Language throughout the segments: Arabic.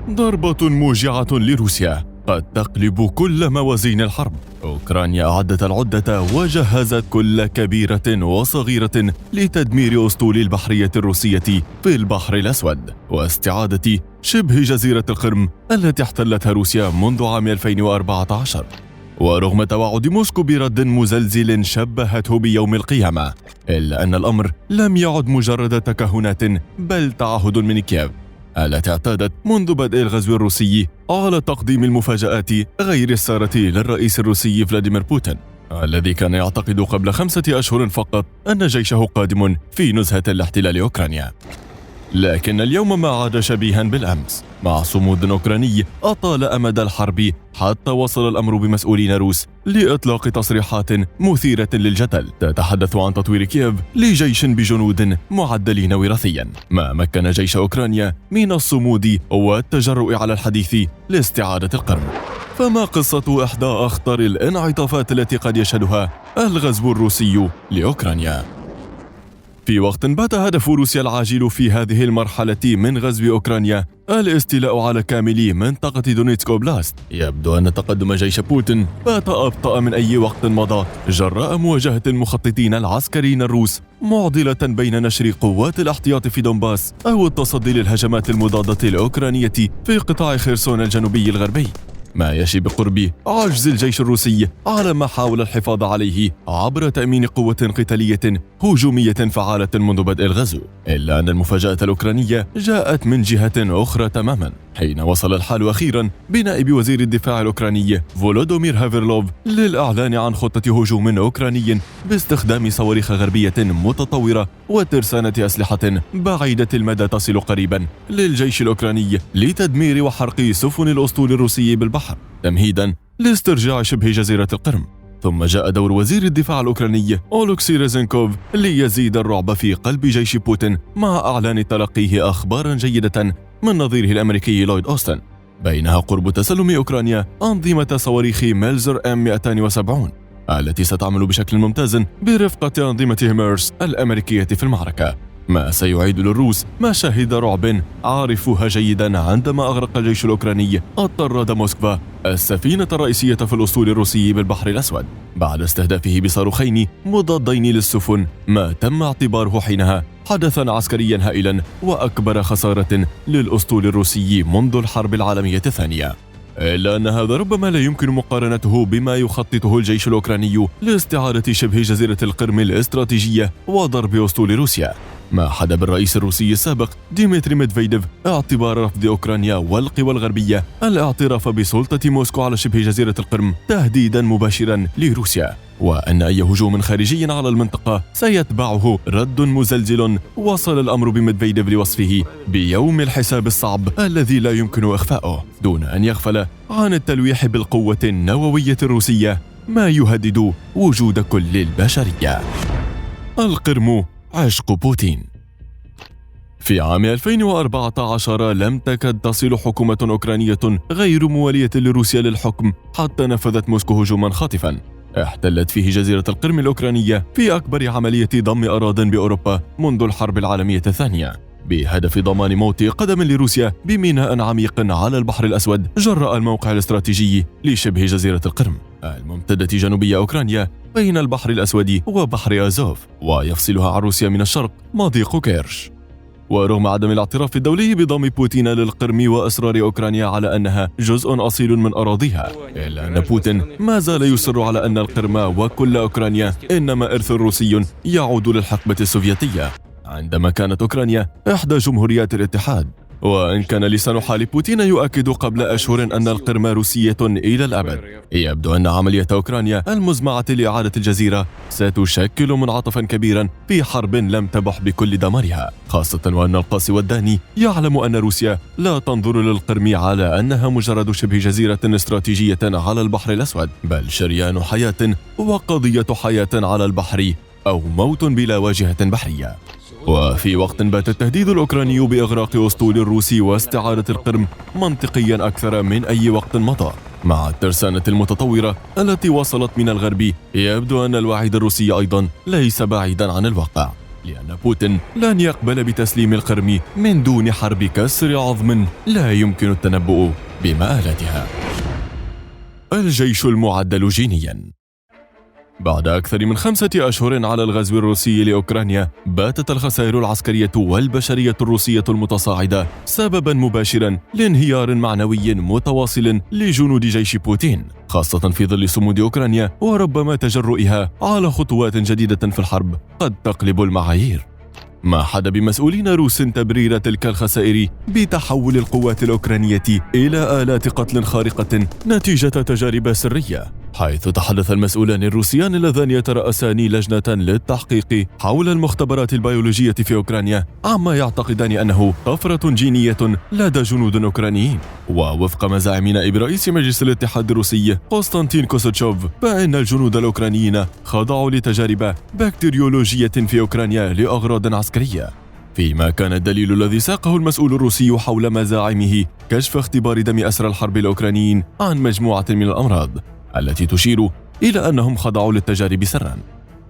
ضربة موجعة لروسيا قد تقلب كل موازين الحرب. أوكرانيا أعدت العدة وجهزت كل كبيرة وصغيرة لتدمير أسطول البحرية الروسية في البحر الأسود واستعادة شبه جزيرة القرم التي احتلتها روسيا منذ عام 2014. ورغم توعد موسكو برد مزلزل شبهته بيوم القيامة، إلا أن الأمر لم يعد مجرد تكهنات بل تعهد من كييف التي اعتادت منذ بدء الغزو الروسي على تقديم المفاجآت غير السارة للرئيس الروسي فلاديمير بوتين، الذي كان يعتقد قبل 5 أشهر فقط أن جيشه قادم في نزهة لاحتلال أوكرانيا. لكن اليوم ما عاد شبيها بالأمس، مع صمود أوكراني أطال أمد الحرب حتى وصل الأمر بمسؤولين روس لإطلاق تصريحات مثيرة للجدل تتحدث عن تطوير كييف لجيش بجنود معدلين وراثيا، ما مكن جيش أوكرانيا من الصمود والتجرؤ على الحديث لاستعادة القرم. فما قصة إحدى أخطر الانعطافات التي قد يشهدها الغزو الروسي لأوكرانيا؟ في وقت بات هدف روسيا العاجل في هذه المرحلة من غزو أوكرانيا الاستيلاء على كامل منطقة دونيتسك أوبلاست، يبدو أن تقدم جيش بوتين بات أبطأ من أي وقت مضى جراء مواجهة المخططين العسكريين الروس، معضلة بين نشر قوات الاحتياط في دونباس أو التصدي للهجمات المضادة الأوكرانية في قطاع خيرسون الجنوبي الغربي، ما يشي بقرب عجز الجيش الروسي على ما حاول الحفاظ عليه عبر تأمين قوة قتالية هجومية فعالة منذ بدء الغزو. إلا أن المفاجأة الأوكرانية جاءت من جهة أخرى تماما، حين وصل الحال أخيرا بنائب وزير الدفاع الأوكراني فولودومير هافيرلوف للإعلان عن خطة هجوم أوكراني باستخدام صواريخ غربية متطورة وترسانة أسلحة بعيدة المدى تصل قريبا للجيش الأوكراني لتدمير وحرق سفن الأسطول الروسي بالبحر تمهيدا لاسترجاع شبه جزيرة القرم. ثم جاء دور وزير الدفاع الأوكراني أولوكسي ريزنكوف ليزيد الرعب في قلب جيش بوتين مع إعلان تلقيه أخبارا جيدة من نظيره الأمريكي لويد أوستن، بينها قرب تسلم أوكرانيا أنظمة صواريخ ميلزر M270 التي ستعمل بشكل ممتاز برفقة أنظمة هيميرس الأمريكية في المعركة، ما سيعيد للروس مشاهد رعب عارفوها جيدا عندما أغرق الجيش الأوكراني الطراد موسكفا السفينة الرئيسية في الأسطول الروسي بالبحر الأسود بعد استهدافه بصاروخين مضادين للسفن، ما تم اعتباره حينها حدثا عسكريا هائلا وأكبر خسارة للأسطول الروسي منذ الحرب العالمية الثانية. إلا أن هذا ربما لا يمكن مقارنته بما يخططه الجيش الأوكراني لاستعادة شبه جزيرة القرم الاستراتيجية وضرب أسطول روسيا، ما حدا بالرئيس الروسي السابق ديمتري ميدفيديف اعتبار رفض أوكرانيا والقوى الغربية الاعتراف بسلطة موسكو على شبه جزيرة القرم تهديدا مباشرا لروسيا، وأن أي هجوم خارجي على المنطقة سيتبعه رد مزلزل وصل الأمر بميدفيديف لوصفه بيوم الحساب الصعب الذي لا يمكن إخفاؤه، دون أن يغفل عن التلويح بالقوة النووية الروسية ما يهدد وجود كل البشرية. القرم عشق بوتين. في عام 2014 لم تكد تصل حكومة أوكرانية غير موالية لروسيا للحكم حتى نفذت موسكو هجوما خاطفا احتلت فيه جزيرة القرم الأوكرانية في أكبر عملية ضم أراضٍ بأوروبا منذ الحرب العالمية الثانية، بهدف ضمان موطئ قدم لروسيا بميناء عميق على البحر الأسود جراء الموقع الاستراتيجي لشبه جزيرة القرم الممتدة جنوبية أوكرانيا بين البحر الأسود وبحر أزوف، ويفصلها عن روسيا من الشرق مضيق كيرش. ورغم عدم الاعتراف الدولي بضم بوتين للقرم وإصرار أوكرانيا على أنها جزء أصيل من أراضيها، إلا أن بوتين ما زال يصر على أن القرم وكل أوكرانيا إنما إرث روسي يعود للحقبة السوفيتية عندما كانت أوكرانيا إحدى جمهوريات الاتحاد. وإن كان لسان حال بوتين يؤكد قبل أشهر أن القرم روسية إلى الأبد، يبدو أن عملية أوكرانيا المزمعة لإعادة الجزيرة ستشكل منعطفا كبيرا في حرب لم تبح بكل دمارها، خاصة وأن القاسي والداني يعلم أن روسيا لا تنظر للقرم على أنها مجرد شبه جزيرة استراتيجية على البحر الأسود، بل شريان حياة وقضية حياة على البحر أو موت بلا واجهة بحرية. وفي وقت بات التهديد الأوكراني بإغراق أسطول الروسي واستعادة القرم منطقيا أكثر من أي وقت مضى، مع الترسانة المتطورة التي وصلت من الغرب، يبدو أن الوعيد الروسي أيضا ليس بعيدا عن الواقع. لأن بوتين لن يقبل بتسليم القرم من دون حرب كسر عظم لا يمكن التنبؤ بمآلاتها. الجيش المعدل جينياً. بعد أكثر من 5 أشهر على الغزو الروسي لأوكرانيا، باتت الخسائر العسكرية والبشرية الروسية المتصاعدة سبباً مباشراً لانهيار معنوي متواصل لجنود جيش بوتين، خاصة في ظل صمود أوكرانيا وربما تجرؤها على خطوات جديدة في الحرب قد تقلب المعايير. ما حدا بمسؤولين روس تبرير تلك الخسائر بتحول القوات الأوكرانية إلى آلات قتل خارقة نتيجة تجارب سرية، حيث تحدث المسؤولان الروسيان اللذان يترأسان لجنة للتحقيق حول المختبرات البيولوجية في أوكرانيا عما يعتقدان أنه طفرة جينية لدى جنود أوكرانيين. ووفق مزاعم نائب رئيس مجلس الاتحاد الروسي قسطنطين كوساتشوف، فإن الجنود الأوكرانيين خضعوا لتجارب بكتيريولوجية في أوكرانيا لأغراض عسكرية، فيما كان الدليل الذي ساقه المسؤول الروسي حول مزاعمه كشف اختبار دم أسرى الحرب الأوكرانيين عن مجموعة من الأمراض التي تشير إلى أنهم خضعوا للتجارب سرا،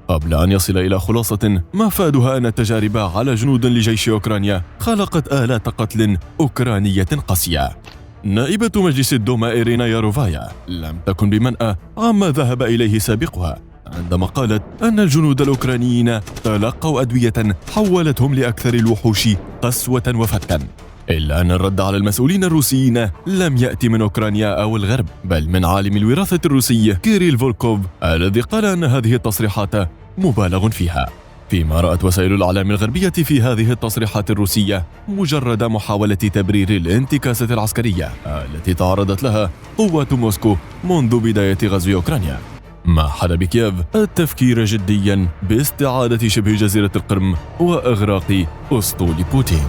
قبل أن يصل إلى خلاصة مفادها أن التجارب على جنود لجيش أوكرانيا خلقت آلات قتل أوكرانية قاسية. نائبة مجلس الدوما إيرينا ياروفايا لم تكن بمنأى عما ذهب إليه سابقها عندما قالت أن الجنود الأوكرانيين تلقوا أدوية حولتهم لأكثر الوحوش قسوة وفتكا، إلا أن الرد على المسؤولين الروسيين لم يأتي من أوكرانيا أو الغرب، بل من عالم الوراثة الروسي كيريل فولكوف الذي قال أن هذه التصريحات مبالغ فيها، فيما رأت وسائل الإعلام الغربية في هذه التصريحات الروسية مجرد محاولة تبرير الانتكاسة العسكرية التي تعرضت لها قوات موسكو منذ بداية غزو أوكرانيا، ما حل بكييف التفكير جديا باستعادة شبه جزيرة القرم وإغراق أسطول بوتين.